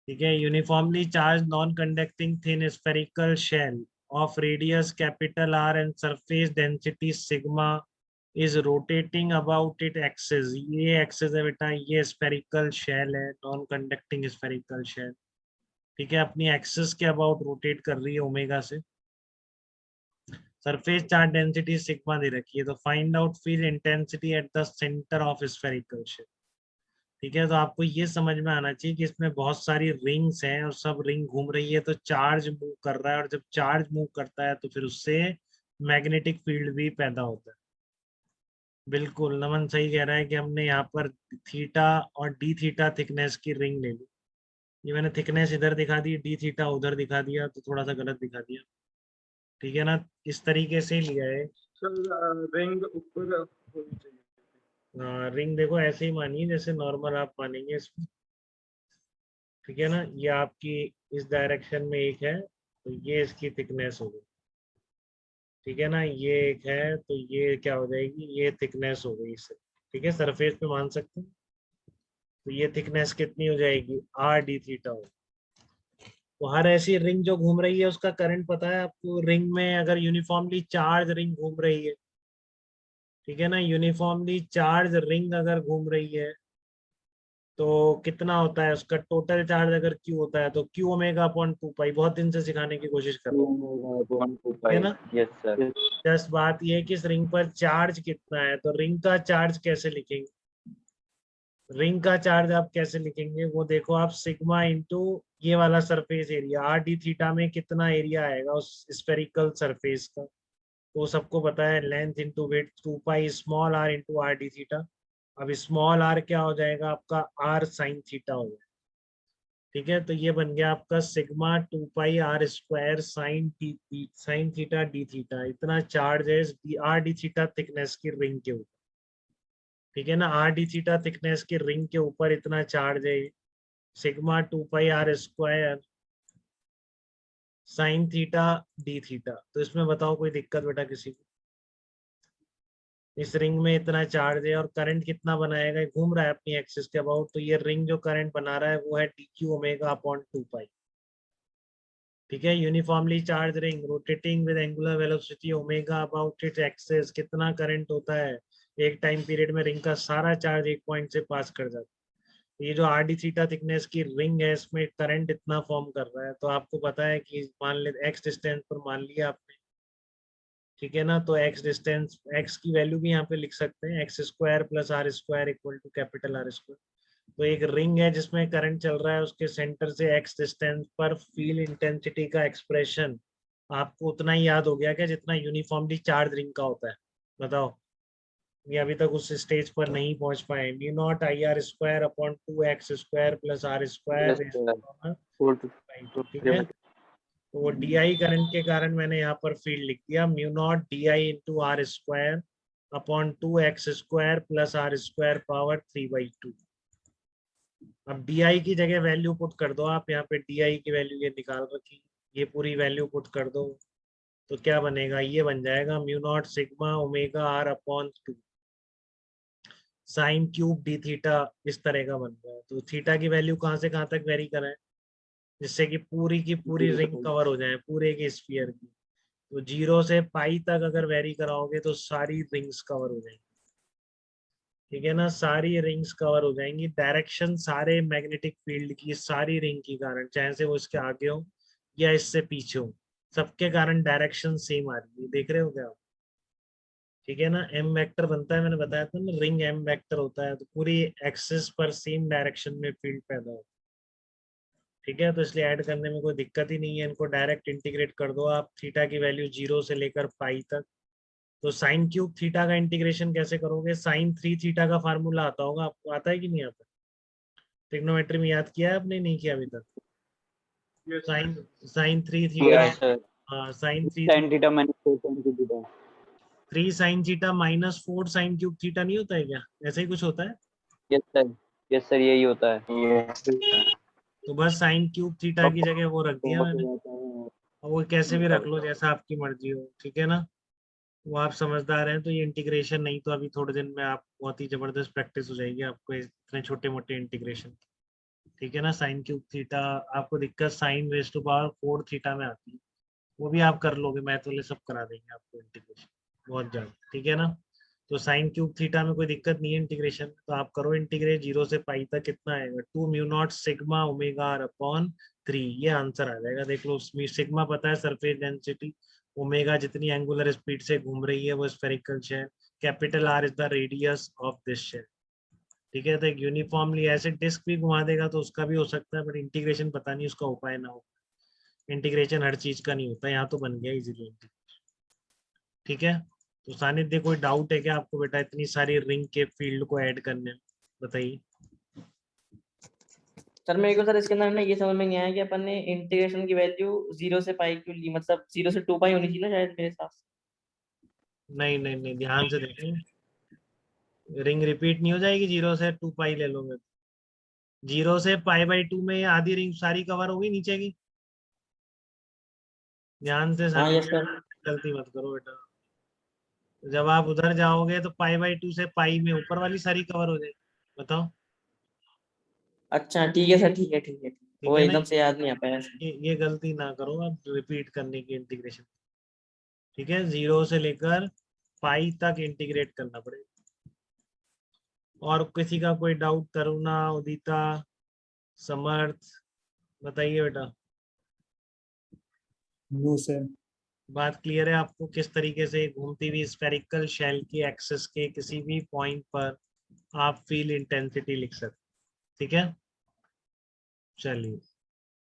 ठीक है, uniformly charge non conducting thin spherical shell of radius capital R and surface density sigma is rotating about it axis. ये axis है बेटा, ये spherical shell है, non conducting spherical shell. ठीक है, अपनी एक्सिस के अबाउट रोटेट कर रही है ओमेगा से। सरफेस चार्ज डेंसिटी सिग्मा दे रखी है, तो find out field intensity at the centre of spherical shell. ठीक है, तो आपको ये समझ में आना चाहिए कि इसमें बहुत सारी रिंग्स हैं और सब रिंग घूम रही है, तो चार्ज मूव कर रहा है, और जब चार्ज मूव करता है तो फिर उससे मैग्नेटिक फील्ड भी पैदा होता है। बिल्कुल, नमन सही कह रहा है कि हमने यहाँ पर थीटा और डी थीटा थिकनेस की रिंग ले ली। ये मैंने थिकनेस इधर दिखा दी, डी थीटा उधर दिखा दिया, तो थोड़ा सा गलत दिखा दिया। ठीक है ना, इस तरीके से लिया है। रिंग ऊपर होनी चाहिए। रिंग देखो ऐसे ही मानिए जैसे नॉर्मल आप मानेंगे इसमें। ठीक है ना, ये आपकी इस डायरेक्शन में एक है, तो ये इसकी थिकनेस होगी। ठीक है ना, ये एक है, तो ये क्या हो जाएगी, ये थिकनेस हो गई इससे। ठीक है, सरफेस पे मान सकते हैं। तो ये थिकनेस कितनी हो जाएगी, आर डी थीटा हो। तो हर ऐसी रिंग जो घूम रही है उसका करंट पता है आपको। रिंग में अगर यूनिफॉर्मली चार्ज रिंग घूम रही है, ठीक है ना, यूनिफॉर्मली चार्ज रिंग अगर घूम रही है तो कितना होता है उसका टोटल चार्ज, अगर क्यू होता है तो क्यू ओमेगा अपॉन 2 पाई। बहुत दिन से सिखाने की कोशिश कर रहा हूँ, है ना। Yes sir. जस्ट बात ये है कि इस रिंग पर चार्ज कितना है, तो रिंग का चार्ज कैसे लिखेंगे। रिंग का चार्ज आप कैसे लिखेंगे, वो देखो आप, सिग्मा इंटू ये वाला surface area, are D theta में कितना एरिया आएगा उस स्फेरिकल सरफेस का, तो सबको पता है, length into width 2 pi small R into R D theta. अब स्मॉल आर क्या हो जाएगा आपका, आर साइन थीटा हो जाएगा। ठीक है, तो ये बन गया आपका सिग्मा 2 पाई r² sine theta D theta. इतना चार्ज है आर डी थीटा थिकनेस की रिंग के ऊपर। ठीक है ना, आर डी थीटा थिकनेस की रिंग के ऊपर इतना चार्ज है, सिग्मा 2 पाई r² sine theta D theta. तो इसमें बताओ कोई दिक्कत बेटा किसी को। इस रिंग में इतना चार्ज है और करंट कितना बनाएगा, घूम रहा है अपनी एक्सिस के अबाउट, तो ये रिंग जो करंट बना रहा है वो है डी क्यू ओमेगा अपॉन 2 पाई। ठीक है, uniformly charge ring rotating with angular velocity omega about its axis. कितना करंट होता है एक टाइम पीरियड में, रिंग का सारा चार्ज एक पॉइंट से पास कर जाता है। ये जो आर डी थीटा थिकनेस की रिंग है, इसमें करंट इतना फॉर्म कर रहा है, तो आपको पता है कि मान ले एक्स डिस्टेंस पर मान लिया आपने। ठीक है ना, तो एक्स डिस्टेंस, एक्स की वैल्यू भी यहाँ पे लिख सकते हैं, x² plus r² equal to capital R²। तो एक रिंग है जिसमें करंट चल रहा है, उसके सेंटर से एक्स डिस्टेंस पर फील्ड इंटेंसिटी का एक्सप्रेशन आपको उतना ही याद हो गया क्या जितना यूनिफॉर्मली चार्ज रिंग का होता है। बताओ, ये अभी तक उस स्टेज पर नहीं पहुंच पाए। Mu naught IR² upon 2x² plus R²। ठीक है, तो वो DI करंट के कारण मैंने यहाँ पर फील्ड लिख दिया, mu naught DI into R² upon 2x² plus R² power 3/2। अब DI की जगह वैल्यू पुट कर दो आप, यहाँ पे DI की वैल्यू ये निकाल रखी, ये पूरी वैल्यू पुट कर दो, तो क्या बनेगा, ये बन जाएगा mu naught sigma omega R upon 2 sine cube D theta. इस तरह का बन रहा है। तो थीटा की वैल्यू कहाँ से कहाँ तक वेरी कराएं जिससे कि पूरी की पूरी रिंग कवर हो जाए, पूरे के स्फीयर की। तो 0 से पाई तक अगर वेरी कराओगे तो सारी रिंग्स कवर हो जाएंगी। ठीक है ना, सारी रिंग्स कवर हो जाएंगी। डायरेक्शन सारे मैग्नेटिक फील्ड की सारी रिंग की कारण, चाहे से वो इसके आगे हो या इससे पीछे हो, सबके कारण डायरेक्शन सेम आ रही है। देख रहे हो क्या आप। ठीक है ना, एम वेक्टर बनता है, मैंने बताया था ना, रिंग एम वेक्टर होता है, तो पूरी एक्सिस पर सेम डायरेक्शन में फील्ड पैदा होता है। ठीक है, तो इसलिए ऐड करने में कोई दिक्कत ही नहीं है, इनको डायरेक्ट इंटीग्रेट कर दो आप, थीटा की वैल्यू 0 से लेकर पाई तक। तो साइन क्यूब थीटा का इंटीग्रेशन कैसे करोगे, साइन 3 थीटा का फार्मूला आता होगा आपको, आता है कि नहीं आता। ट्रिग्नोमेट्री में याद किया है आपने, नहीं किया अभी तक। साइन साइन 3 थीटा, हाँ sine 3 sin theta minus 4 sin theta 3 sine theta minus 4 sine cube theta नहीं होता है क्या, ऐसा ही कुछ होता है। यस सर यही होता है। तो बस साइन क्यूब थीटा की जगह वो रख दिया मैंने, और वो कैसे भी रख लो जैसा आपकी मर्जी हो। ठीक है ना, वो आप समझदार हैं, तो ये इंटीग्रेशन नहीं तो अभी थोड़े दिन में आप बहुत ही जबरदस्त प्रैक्टिस हो जाएगी आपको इतने छोटे मोटे इंटीग्रेशन। ठीक है ना। साइन क्यूब थीटा, आपको दिक्कत sine raise to power 4 theta में आती है, वो भी आप कर लोगे, मैथ वाले सब करा देंगे आपको इंटीग्रेशन बहुत ज्यादा, ठीक है ना। तो साइन क्यूब थीटा में कोई दिक्कत नहीं है इंटीग्रेशन, तो आप करो इंटीग्रेट 0 से पाई तक, कितना आएगा 2 mu naught sigma omega R upon 3, ये आंसर आ जाएगा। देख लो, सिग्मा पता है सरफेस डेंसिटी, ओमेगा जितनी एंगुलर स्पीड से घूम रही है वो spherical shell, capital R is the radius of this shell, ठीक है। तो एक यूनिफॉर्मली ऐसे डिस्क भी घुमा देगा तो उसका भी हो सकता है, बट इंटीग्रेशन पता नहीं उसका उपाय ना हो, इंटीग्रेशन हर चीज का नहीं होता, यहाँ तो बन गया इजीली, ठीक है। तो सानिध्य कोई डाउट है क्या आपको बेटा इतनी सारी रिंग के फील्ड को ऐड करने में, बताइए। सर मेरे को सर इसके अंदर ना ये समझ में नहीं आया कि अपन ने इंटीग्रेशन की वैल्यू 0 से पाई क्यों ली, मतलब 0 से 2 पाई होनी चाहिए ना शायद मेरे हिसाब से। नहीं नहीं नहीं, ध्यान से देखें, रिंग रिपीट नहीं हो जाएगी 0 से 2 पाई ले लोगे, 0 से पाई/2 में आधी रिंग सारी कवर होगी नीचे की, ध्यान से हाँ यस सानिध्य, सर। गलती मत करो बेटा। जब आप उधर जाओगे तो पाई/2 से पाई में ऊपर वाली सारी कवर हो जाएगी, बताओ। अच्छा ठीक है सर, ठीक है ठीक है, ठीक वो है ना, एकदम से याद नहीं आ पाया सर। ये गलती ना करो आप रिपीट करने की इंटीग्रेशन, ठीक है। 0 से लेकर पाई तक इंटीग्रेट करना पड़ेगा। और किसी का कोई डाउट, करुणा, उदिता, समर्थ, बताइए बेटा। No sir. बात क्लियर है आपको, किस तरीके से घूमती हुई स्फेरिकल शेल की एक्सिस के किसी भी पॉइंट पर आप फील्ड इंटेंसिटी लिख सकते, ठीक है। चलिए।